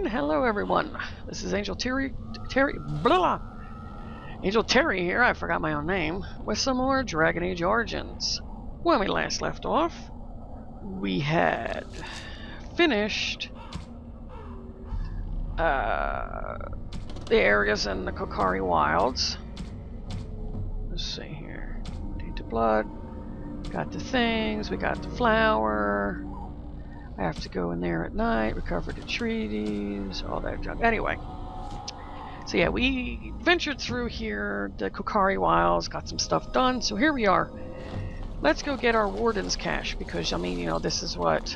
And hello everyone. This is Angel Terri, blah, Angel Terri here, I forgot my own name, with some more Dragon Age Origins. When we last left off, we had finished the areas in the Kokari Wilds. Let's see here. Tainted Blood. Got the things, we got the flower. I have to go in there at night, recover the treaties, all that junk. Anyway, so yeah, we ventured through here, the Kokari Wilds, got some stuff done, so here we are. Let's go get our Warden's cache, because, I mean, you know, this is what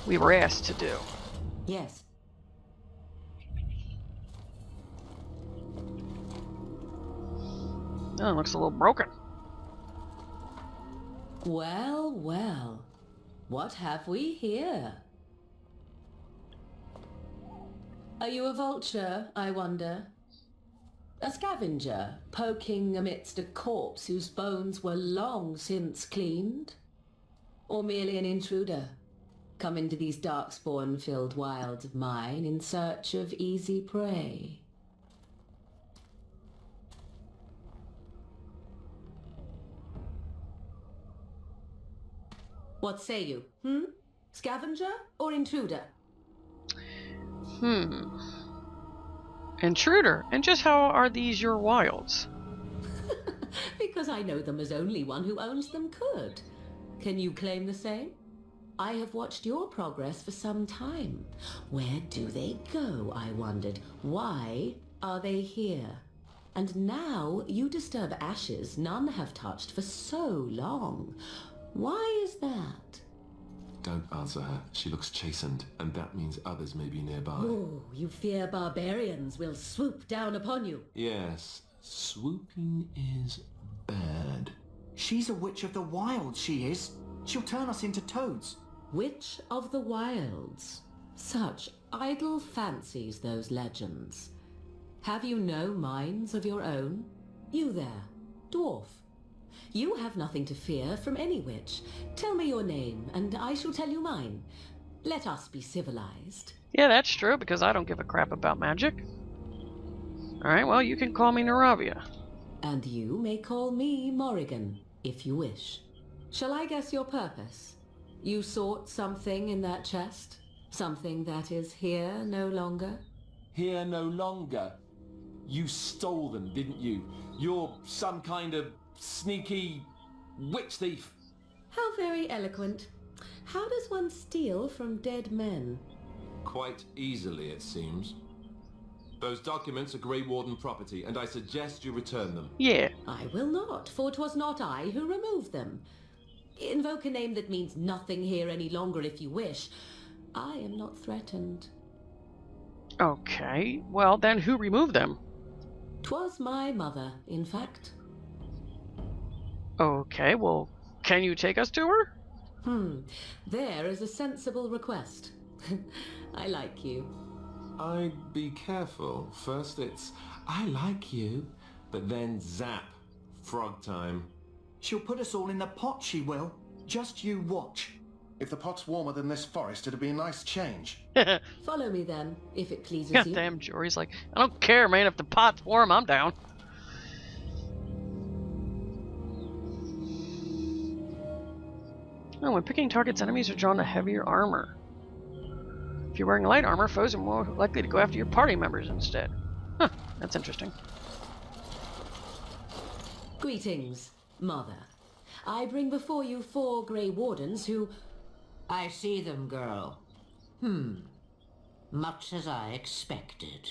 we were asked to do. Yes. Oh, it looks a little broken. Well, well. What have we here? Are you a vulture, I wonder? A scavenger, poking amidst a corpse whose bones were long since cleaned? Or merely an intruder, come into these darkspawn-filled wilds of mine in search of easy prey? What say you? Scavenger or intruder? Intruder. And just how are these your wilds? Because I know them as only one who owns them could. Can you claim the same? I have watched your progress for some time. Where do they go, I wondered? Why are they here? And now you disturb ashes none have touched for so long. Why is that? Don't answer her. She looks chastened, and that means others may be nearby. Oh, you fear barbarians will swoop down upon you. Yes, swooping is bad. She's a witch of the wilds, she is. She'll turn us into toads. Witch of the wilds. Such idle fancies, those legends. Have you no minds of your own? You there, dwarf. You have nothing to fear from any witch. Tell me your name, and I shall tell you mine. Let us be civilized. Yeah, that's true, because I don't give a crap about magic. Alright, well, you can call me Naravia. And you may call me Morrigan, if you wish. Shall I guess your purpose? You sought something in that chest? Something that is here no longer? Here no longer. You stole them, didn't you? You're some kind of sneaky witch thief. How very eloquent. How does one steal from dead men? Quite easily, it seems. Those documents are Grey Warden property, and I suggest you return them. Yeah. I will not, for 'twas not I who removed them. Invoke a name that means nothing here any longer if you wish. I am not threatened. Okay, well then who removed them? 'Twas my mother, in fact. Okay, well, can you take us to her? There is a sensible request. I like you. I'd be careful. First it's, I like you, but then zap. Frog time. She'll put us all in the pot, she will. Just you watch. If the pot's warmer than this forest, it'd be a nice change. Follow me then, if it pleases you. Goddamn, Jory's like, I don't care, man. If the pot's warm, I'm down. Oh, when picking targets, enemies are drawn to heavier armor. If you're wearing light armor, foes are more likely to go after your party members instead. Huh, that's interesting. Greetings, Mother. I bring before you 4 Grey Wardens who... I see them, girl. Much as I expected.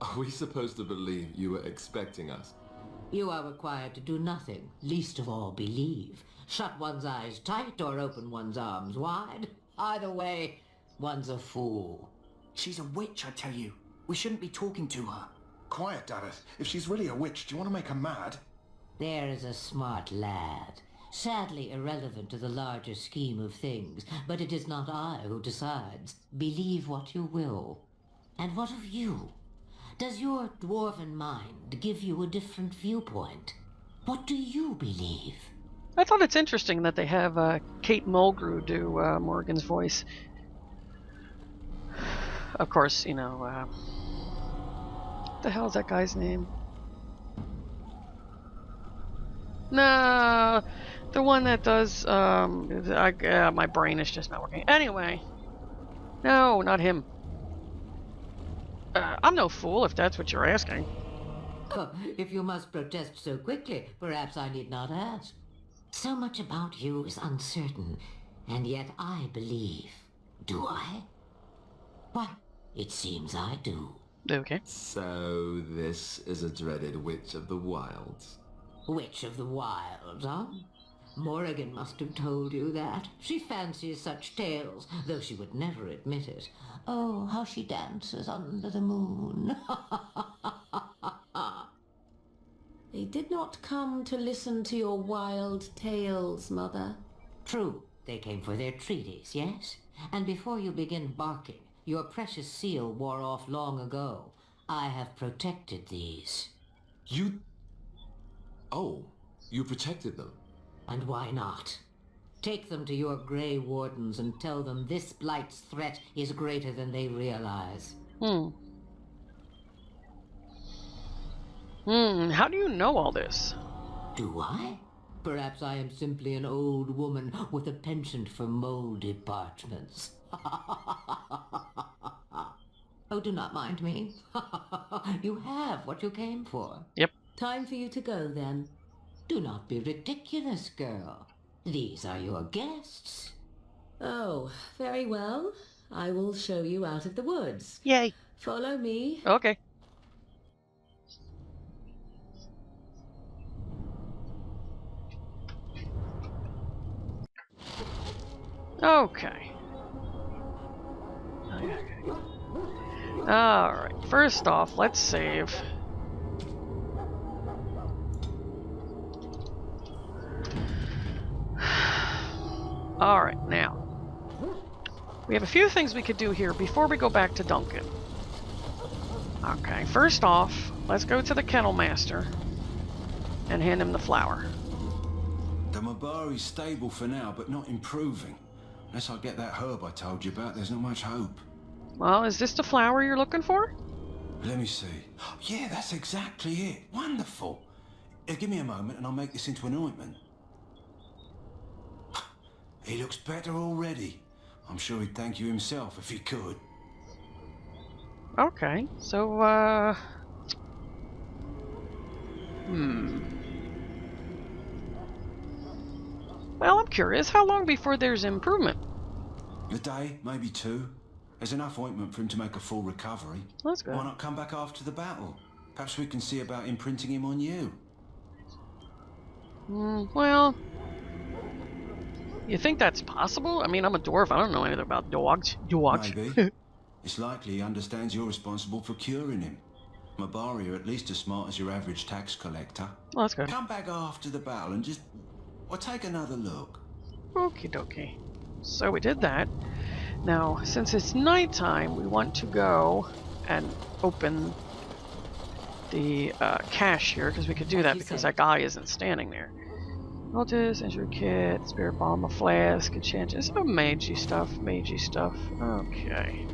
Are we supposed to believe you were expecting us? You are required to do nothing, least of all believe. Shut one's eyes tight or open one's arms wide. Either way, one's a fool. She's a witch, I tell you. We shouldn't be talking to her. Quiet, Dareth. If she's really a witch, do you want to make her mad? There is a smart lad. Sadly irrelevant to the larger scheme of things, but it is not I who decides. Believe what you will. And what of you? Does your dwarven mind give you a different viewpoint? What do you believe? I thought it's interesting that they have Kate Mulgrew do Morgan's voice. of course, you know, what the hell is that guy's name? No, the one that does, my brain is just not working. Anyway, no, not him. I'm no fool if that's what you're asking. Oh, if you must protest so quickly, perhaps I need not ask. So much about you is uncertain, and yet I believe. Do I? Why, it seems I do. Okay. So this is a dreaded Witch of the Wilds. Witch of the Wilds, huh? Morrigan must have told you that. She fancies such tales, though she would never admit it. Oh, how she dances under the moon. They did not come to listen to your wild tales, Mother. True, they came for their treaties, yes? And before you begin barking, your precious seal wore off long ago. I have protected these. You... Oh, you protected them. And why not? Take them to your Grey Wardens and tell them this Blight's threat is greater than they realize. How do you know all this? Do I? Perhaps I am simply an old woman with a penchant for moldy parchments. Oh, do not mind me. You have what you came for. Yep. Time for you to go, then. Do not be ridiculous, girl. These are your guests. Oh, very well. I will show you out of the woods. Yay. Follow me. Okay. Okay. Alright, first off, let's save. Alright, now. We have a few things we could do here before we go back to Duncan. Okay, first off, let's go to the Kennel Master and hand him the flower. The Mabari's stable for now, but not improving. Unless I get that herb I told you about, there's not much hope. Well, is this the flower you're looking for? Let me see. Yeah, that's exactly it. Wonderful. Give me a moment and I'll make this into an ointment. He looks better already. I'm sure he'd thank you himself if he could. Okay, so, Well, I'm curious, how long before there's improvement? A day, maybe two. There's enough ointment for him to make a full recovery. That's good. Why not come back after the battle? Perhaps we can see about imprinting him on you. Well... You think that's possible? I mean, I'm a dwarf. I don't know anything about dogs. Maybe. It's likely he understands you're responsible for curing him. Mabari are at least as smart as your average tax collector. Well, that's good. Come back after the battle and just... well, take another look. Okie dokie. So we did that. Now, since it's nighttime, we want to go and open the cache here, because we could do that because that guy isn't standing there. Notice, injury kit, spirit bomb, a flask, enchantment. Some magey stuff, Okay.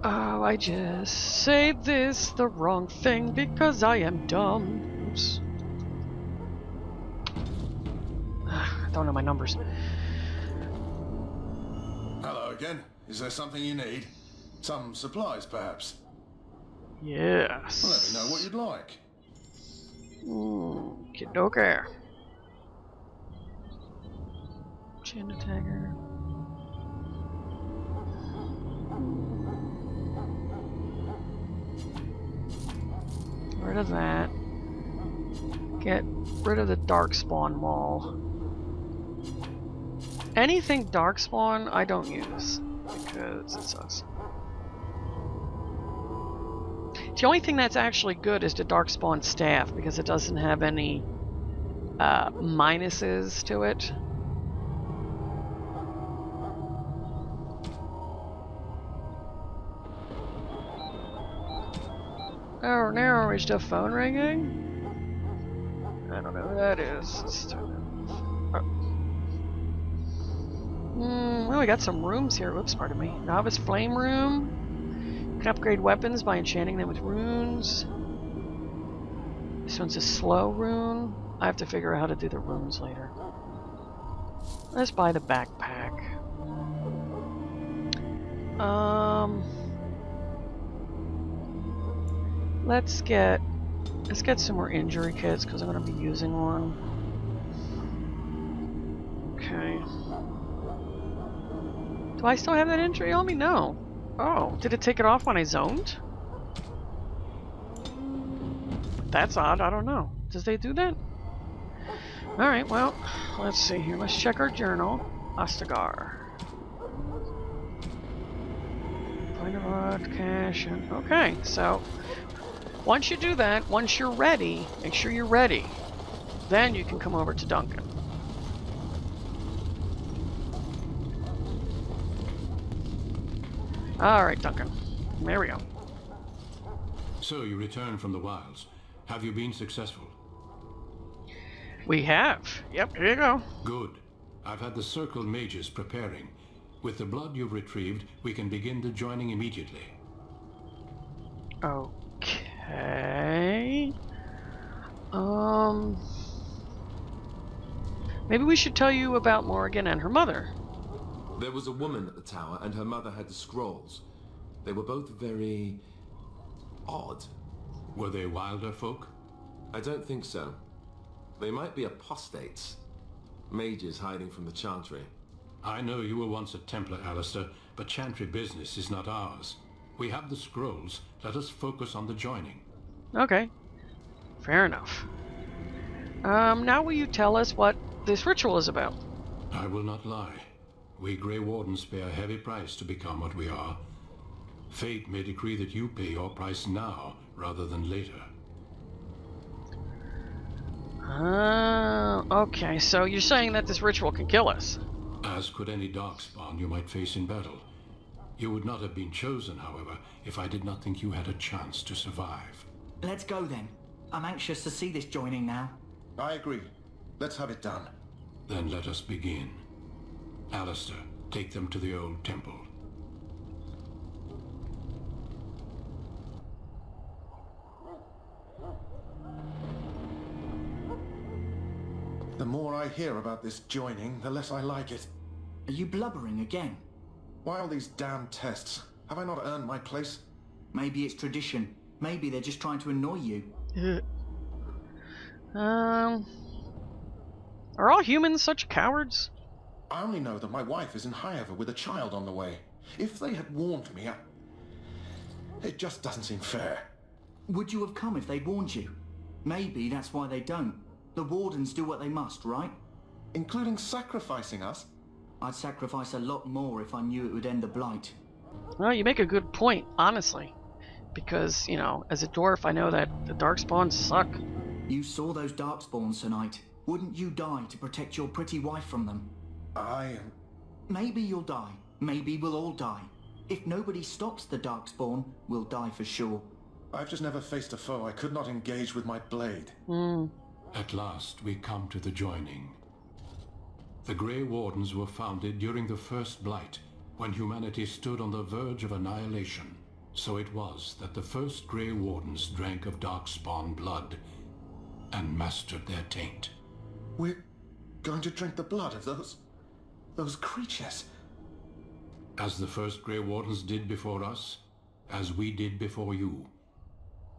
Oh, I just say this the wrong thing because I am dumb. Oops. I don't know my numbers. Hello again. Is there something you need? Some supplies, perhaps? Yes. Well, let me know what you'd like. Kid okay. Chin attacker. Rid of that. Get rid of the darkspawn wall. Anything darkspawn I don't use because it sucks. The only thing that's actually good is the darkspawn staff because it doesn't have any minuses to it. Oh, now is the phone ringing? I don't know who that is. Well, we got some rooms here. Whoops, pardon me. Novice Flame Room. You can upgrade weapons by enchanting them with runes. This one's a slow rune. I have to figure out how to do the runes later. Let's buy the backpack. Let's get some more injury kits because I'm going to be using one. Okay. Do I still have that injury on me? No. Oh, did it take it off when I zoned? That's odd. I don't know. Does they do that? Alright, well, let's see here. Let's check our journal. Ostagar. Point of rod, cash, and... Okay, so... Once you do that, once you're ready, make sure you're ready. Then you can come over to Duncan. Alright, Duncan. There we go. So you returned from the wilds. Have you been successful? We have. Yep, here you go. Good. I've had the Circle mages preparing. With the blood you've retrieved, we can begin the joining immediately. Okay. Maybe we should tell you about Morrigan and her mother. There was a woman at the tower, and her mother had the scrolls. They were both very... odd. Were they wilder folk? I don't think so. They might be apostates. Mages hiding from the Chantry. I know you were once a Templar, Alistair, but Chantry business is not ours. We have the scrolls. Let us focus on the joining. Okay. Fair enough. Now will you tell us what this ritual is about? I will not lie. We Grey Wardens pay a heavy price to become what we are. Fate may decree that you pay your price now, rather than later. Okay, so you're saying that this ritual can kill us? As could any darkspawn you might face in battle. You would not have been chosen, however, if I did not think you had a chance to survive. Let's go then. I'm anxious to see this joining now. I agree. Let's have it done. Then let us begin. Alistair, take them to the old temple. The more I hear about this joining, the less I like it. Are you blubbering again? Why all these damn tests? Have I not earned my place? Maybe it's tradition. Maybe they're just trying to annoy you. Are all humans such cowards? I only know that my wife is in Highever with a child on the way. If they had warned me, it just doesn't seem fair. Would you have come if they'd warned you? Maybe that's why they don't. The Wardens do what they must, right? Including sacrificing us? I'd sacrifice a lot more if I knew it would end the Blight. Well, you make a good point, honestly. Because, you know, as a dwarf, I know that the Darkspawns suck. You saw those Darkspawns tonight. Wouldn't you die to protect your pretty wife from them? Maybe you'll die. Maybe we'll all die. If nobody stops the Darkspawn, we'll die for sure. I've just never faced a foe I could not engage with my blade. At last, we come to the joining. The Grey Wardens were founded during the First Blight, when humanity stood on the verge of annihilation. So it was that the first Grey Wardens drank of Darkspawn blood and mastered their taint. We're going to drink the blood of those creatures. As the first Grey Wardens did before us, as we did before you.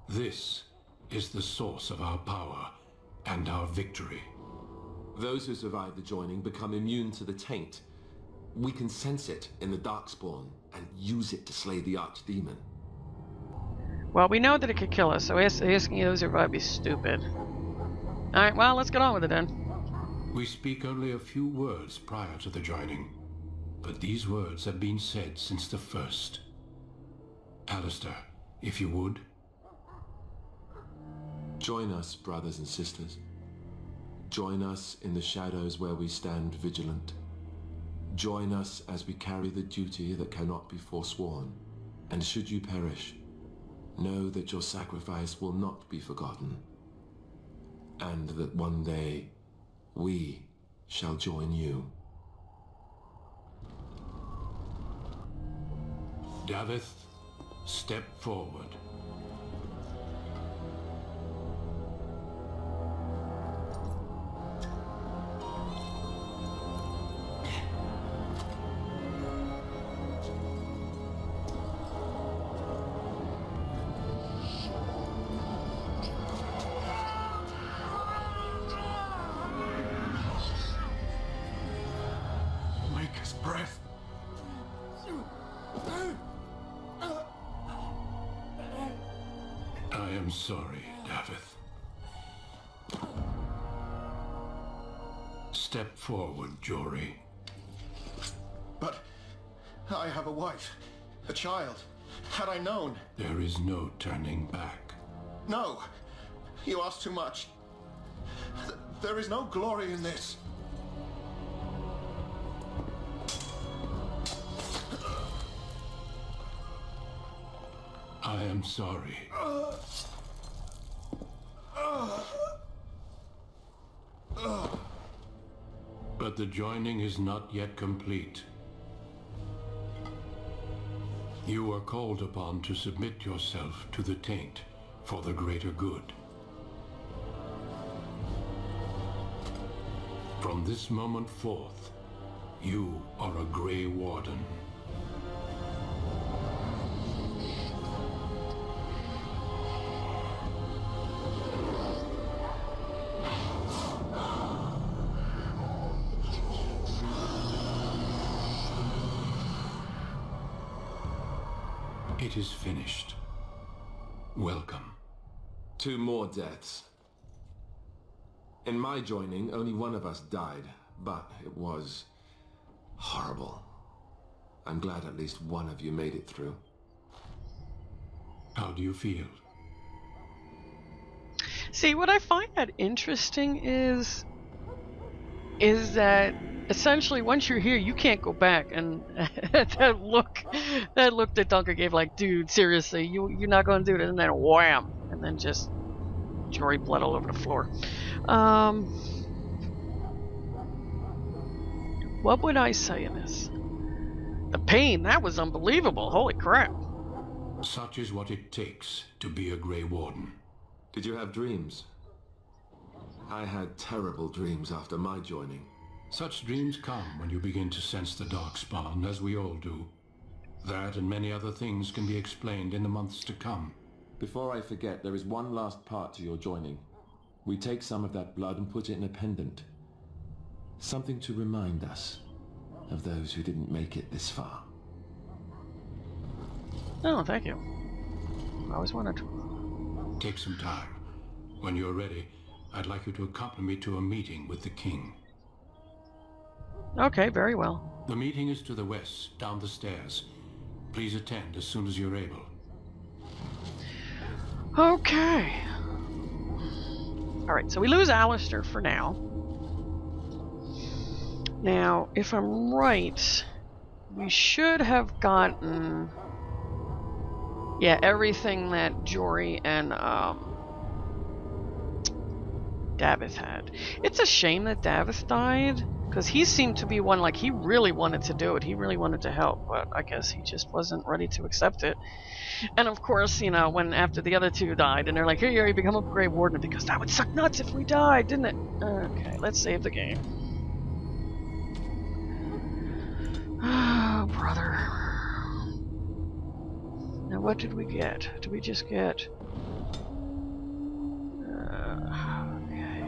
This is the source of our power and our victory. Those who survive the joining become immune to the taint. We can sense it in the Darkspawn and use it to slay the Archdemon. Well, we know that it could kill us, so asking you to survive is stupid. Alright, well, let's get on with it then. We speak only a few words prior to the joining, but these words have been said since the first. Alistair, if you would. Join us, brothers and sisters. Join us in the shadows where we stand vigilant. Join us as we carry the duty that cannot be forsworn. And should you perish, know that your sacrifice will not be forgotten. And that one day, we shall join you. Davith, step forward. Weakest breath. I am sorry, Davith. Step forward, Jory. But I have a wife, a child. Had I known... There is no turning back. No! You ask too much. There is no glory in this. I am sorry. But the joining is not yet complete. You are called upon to submit yourself to the taint for the greater good. From this moment forth, you are a Grey Warden. It is finished. Welcome. 2 more deaths. In my joining, only one of us died, but it was horrible. I'm glad at least one of you made it through. How do you feel? See, what I find that interesting is that essentially once you're here, you can't go back. And that look that Dunker gave, like, dude, seriously, you're not going to do it. And then wham, and then just Jory blood all over the floor. What would I say in this? The pain, that was unbelievable. Holy crap. Such is what it takes to be a Grey Warden. Did you have dreams? I had terrible dreams after my joining. Such dreams come when you begin to sense the Darkspawn, as we all do. That and many other things can be explained in the months to come. Before I forget, there is one last part to your joining. We take some of that blood and put it in a pendant. Something to remind us of those who didn't make it this far. Oh, thank you. I always wanted to. Take some time. When you're ready, I'd like you to accompany me to a meeting with the King. Okay, very well. The meeting is to the west, down the stairs. Please attend as soon as you're able. Okay. Alright, so we lose Alistair for now. Now, if I'm right, we should have gotten... yeah, everything that Jory and Davith had. It's a shame that Davith died, because he seemed to be one, like, he really wanted to do it. He really wanted to help, but I guess he just wasn't ready to accept it. And of course, you know, when after the other two died, and they're like, here, you become a Grey Warden, because that would suck nuts if we died, didn't it? Okay, let's save the game. Oh, brother. Now, what did we get? Did we just get... okay,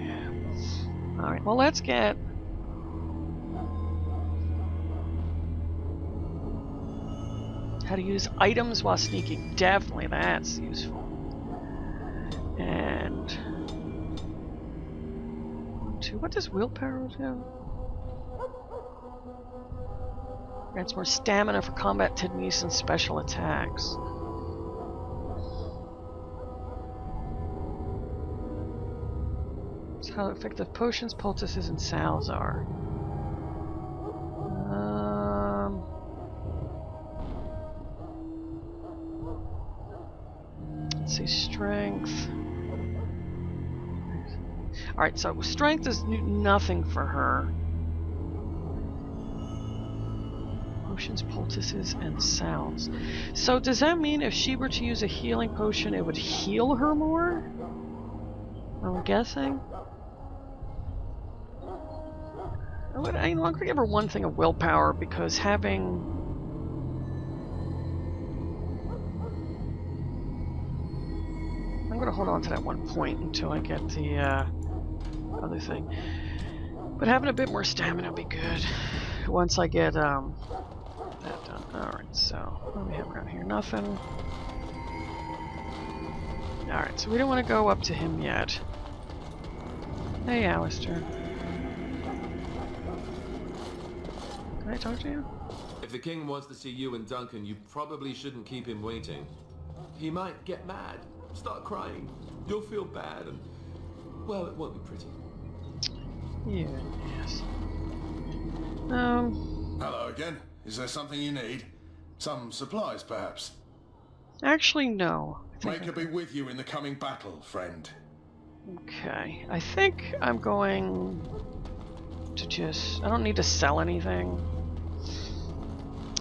yeah. Alright, well, let's get... how to use items while sneaking. Definitely, that's useful. And... what does willpower do? Grants more stamina for combat techniques and special attacks. That's how effective potions, poultices, and salves are. Let's see, strength. Alright, so strength is nothing for her. potions, poultices, and sounds. So does that mean if she were to use a healing potion, it would heal her more? I'm guessing. I'm gonna give her one thing of willpower, because having... I'm gonna hold on to that one point until I get the other thing. But having a bit more stamina would be good once I get that done. Alright, so what do we have around here? Nothing. Alright, so we don't want to go up to him yet. Hey, Alistair. Can I talk to you? If the king wants to see you and Duncan, you probably shouldn't keep him waiting. He might get mad, start crying. You'll feel bad, and, well, it won't be pretty. Yeah, yes. Hello again. Is there something you need? Some supplies, perhaps? Actually, no. May I be with you in the coming battle, friend. Okay. I think I'm going to just... I don't need to sell anything.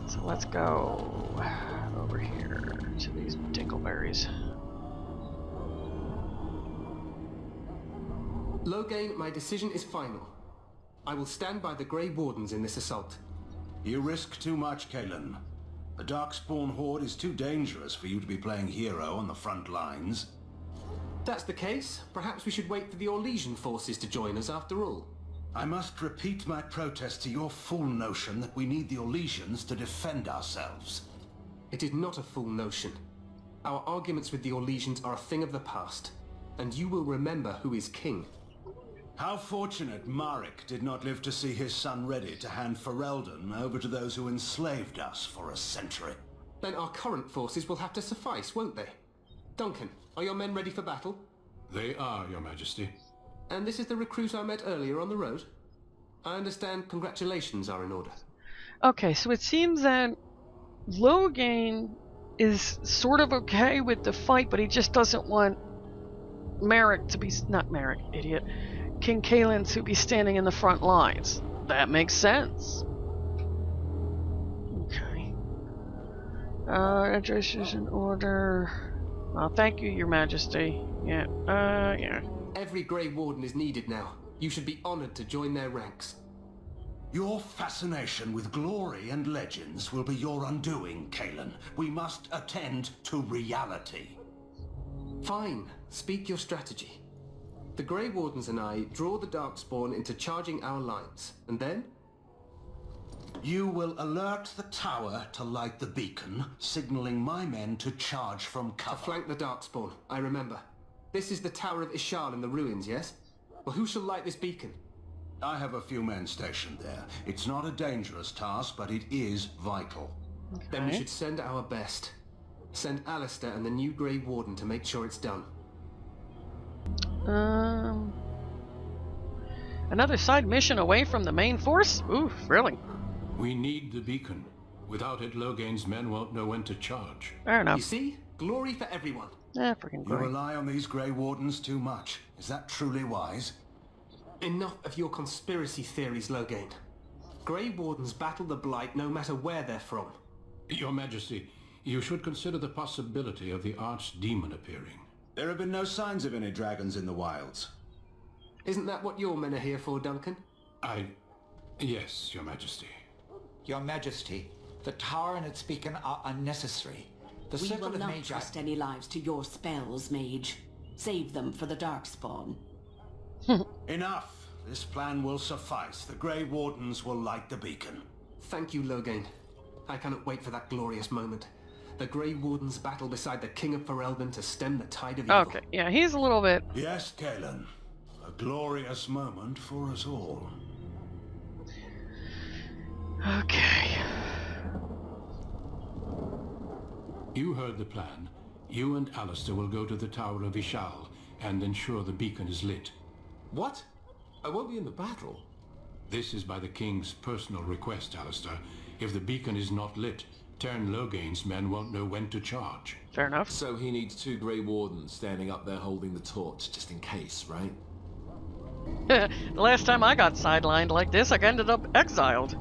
So let's go over here to these dingleberries. Loghain, my decision is final. I will stand by the Grey Wardens in this assault. You risk too much, Kalen. The Darkspawn Horde is too dangerous for you to be playing hero on the front lines. That's the case. Perhaps we should wait for the Orlesian forces to join us after all. I must repeat my protest to your fool notion that we need the Orlesians to defend ourselves. It is not a fool notion. Our arguments with the Orlesians are a thing of the past, and you will remember who is king. How fortunate Marek did not live to see his son ready to hand Ferelden over to those who enslaved us for a century. Then our current forces will have to suffice, won't they? Duncan, are your men ready for battle? They are, Your Majesty. And this is the recruit I met earlier on the road? I understand congratulations are in order. Okay, so it seems that Loghain is sort of okay with the fight, but he just doesn't want Marek to be... Not Marek, idiot. King Kalen to be standing in the front lines. That makes sense. Okay. Address is in order. Well, thank you, Your Majesty. Yeah, yeah. Every Grey Warden is needed now. You should be honored to join their ranks. Your fascination with glory and legends will be your undoing, Kalen. We must attend to reality. Fine. Speak your strategy. The Grey Wardens and I draw the Darkspawn into charging our lines, and then? You will alert the tower to light the beacon, signaling my men to charge from cover. To flank the Darkspawn, I remember. This is the Tower of Ishal in the ruins, yes? Well, who shall light this beacon? I have a few men stationed there. It's not a dangerous task, but it is vital. Okay. Then we should send our best. Send Alistair and the new Grey Warden to make sure it's done. Another side mission away from the main force? Oof, really? We need the beacon. Without it, Loghain's men won't know when to charge. Fair enough. You see? Glory for everyone. Freaking You great. rely on these Grey Wardens too much. Is that truly wise? Enough of your conspiracy theories, Loghain. Grey Wardens battle the Blight no matter where they're from. Your Majesty, you should consider the possibility of the Archdemon appearing. There have been no signs of any dragons in the wilds. Isn't that what your men are here for, Duncan? Yes, Your Majesty. Your Majesty, the tower and its beacon are unnecessary. The We circle will of not Magi... trust any lives to your spells, mage. Save them for the Darkspawn. Enough. This plan will suffice. The Grey Wardens will light the beacon. Thank you, Loghain. I cannot wait for that glorious moment. The Grey Wardens battle beside the King of Ferelden to stem the tide of evil. Okay, yeah, he's a little bit... Yes, Kalen. A glorious moment for us all. Okay. You heard the plan. You and Alistair will go to the Tower of Ishal and ensure the beacon is lit. What? I won't be in the battle. This is by the King's personal request, Alistair. If the beacon is not lit, Tern Loghain's men won't know when to charge. Fair enough. So he needs 2 Grey Wardens standing up there holding the torch, just in case, right? The last time I got sidelined like this, I ended up exiled.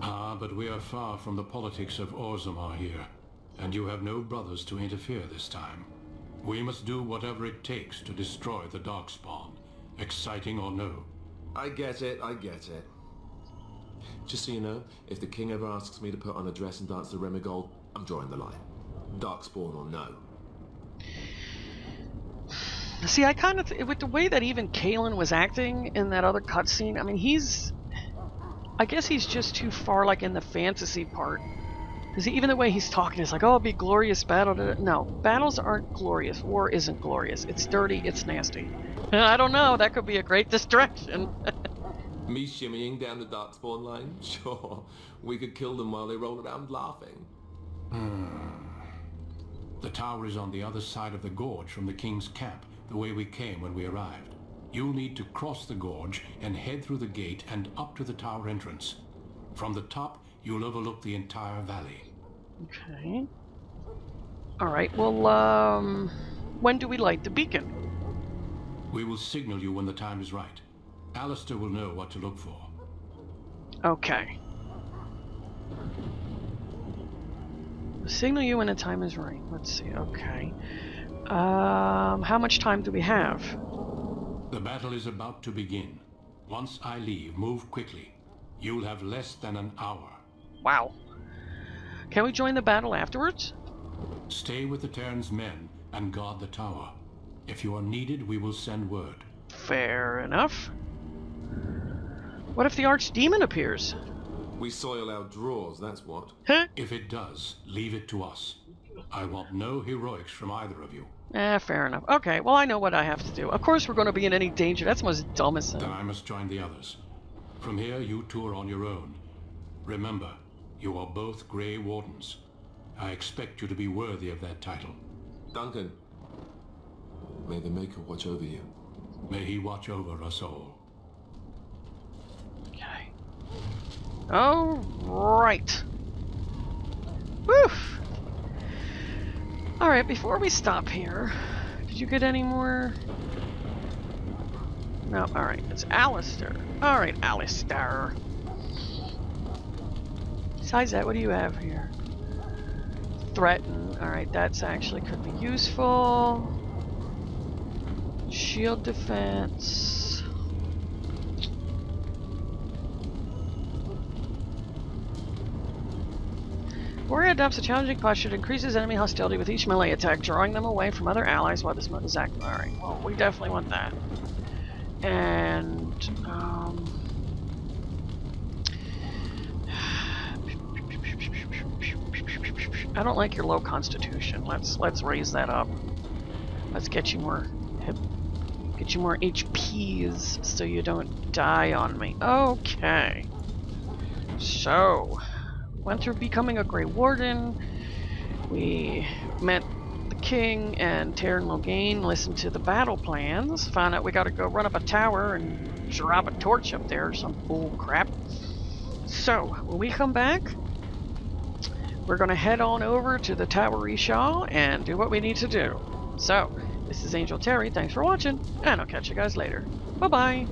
Ah, but we are far from the politics of Orzammar here, and you have no brothers to interfere this time. We must do whatever it takes to destroy the Darkspawn, exciting or no. I get it, I get it. Just so you know, if the king ever asks me to put on a dress and dance to Remigold, I'm drawing the line. Darkspawn or no. See, I kind of, with the way that even Kalen was acting in that other cutscene, I mean, I guess he's just too far, like, in the fantasy part. Because even the way he's talking is like, oh, it'll be glorious battle. No, battles aren't glorious. War isn't glorious. It's dirty, it's nasty. I don't know, that could be a great distraction. Me shimmying down the Darkspawn line? Sure. We could kill them while they roll around laughing. The tower is on the other side of the gorge from the king's camp, the way we came when we arrived. You'll need to cross the gorge and head through the gate and up to the tower entrance. From the top, you'll overlook the entire valley. Okay. Alright, well, when do we light the beacon? We will signal you when the time is right. Alistair will know what to look for. Okay. Signal you when the time is right. Let's see, okay. How much time do we have? The battle is about to begin. Once I leave, move quickly. You'll have less than an hour. Wow. Can we join the battle afterwards? Stay with the Terran's men and guard the tower. If you are needed, we will send word. Fair enough. What if the Archdemon appears? We soil our drawers, that's what. Huh? If it does, leave it to us. I want no heroics from either of you. Fair enough. Okay, well I know what I have to do. Of course we're going to be in any danger. That's the most dumbest thing. Then I must join the others. From here, you two are on your own. Remember, you are both Grey Wardens. I expect you to be worthy of that title. Duncan, may the Maker watch over you. May he watch over us all. Okay. Alright. Woof! Alright, before we stop here, did you get any more? No, alright, it's Alistair. Alright, Alistair. Besides that, what do you have here? Threaten. Alright, that's actually could be useful. Shield defense. Warrior adopts a challenging posture that increases enemy hostility with each melee attack, drawing them away from other allies while this mode is active. Alright, well, we definitely want that. And, I don't like your low constitution. Let's raise that up. Let's get you more HPs so you don't die on me. Okay. So, went through becoming a Grey Warden. We met the king and Terri and Loghain, listened to the battle plans, found out we gotta go run up a tower and drop a torch up there or some bull crap. So, when we come back, we're gonna head on over to the Tower Rishaw and do what we need to do. So, this is Angel Terri, thanks for watching, and I'll catch you guys later. Bye-bye!